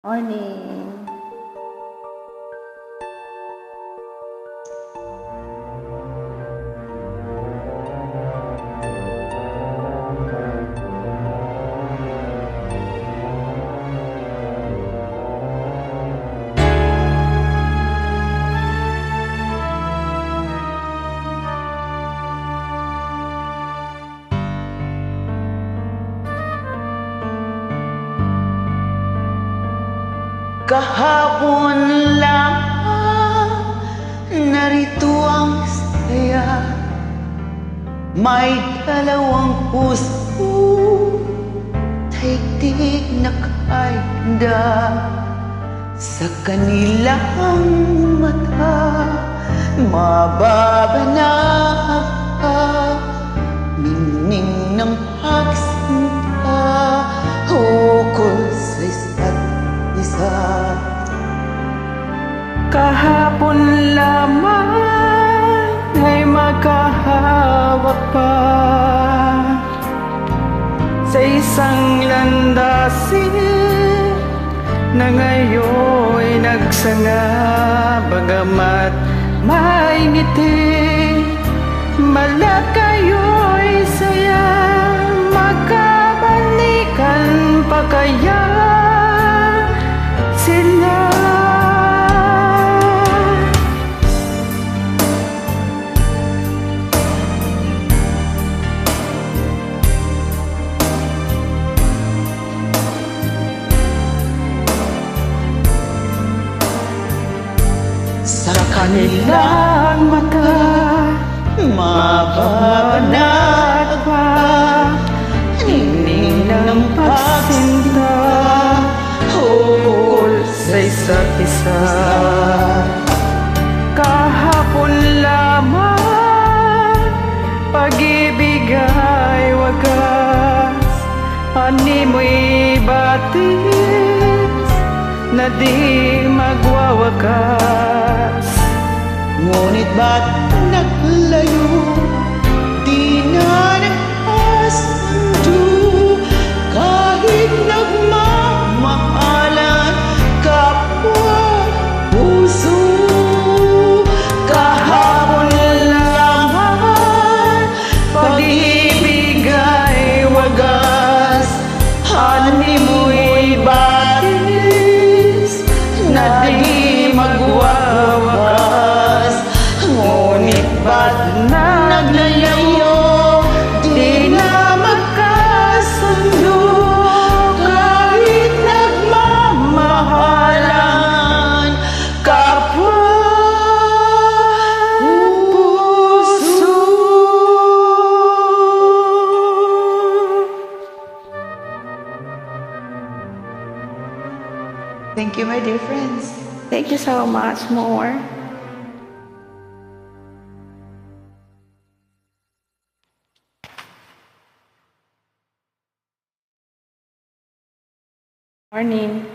Morning. Kahapon lang narito ang saya. May dalawang puso, daigdig na kainda. Sa kanilang mata, mababanag ningning ng pagsinta ukol sa isa't isa. Kahapon lamang ay magkahawak pa sa isang landasin na ngayon'y nagsanga. Bagamat may ngiti, mala kayo'y saya. Magkabalikan pa kaya sila? Sa Kanilang mata, mababanag pa ningning ng pagsinta ukol sa isa't isa. Kahapon lamang pag-ibig ay wagas, animoy batis na di magwawakas. ngunit ba't naglayo? Di na nagkasundo kahit nagmamahalan kapwa puso. Kahapon lamang pag-ibig ay wagas, animoy batis na di magwawakas. Ngunit ba't Naglayo, di na magkasundo kahit nagmamahalan kapwa puso. Thank you, my dear friends. Thank you so much. More. Morning.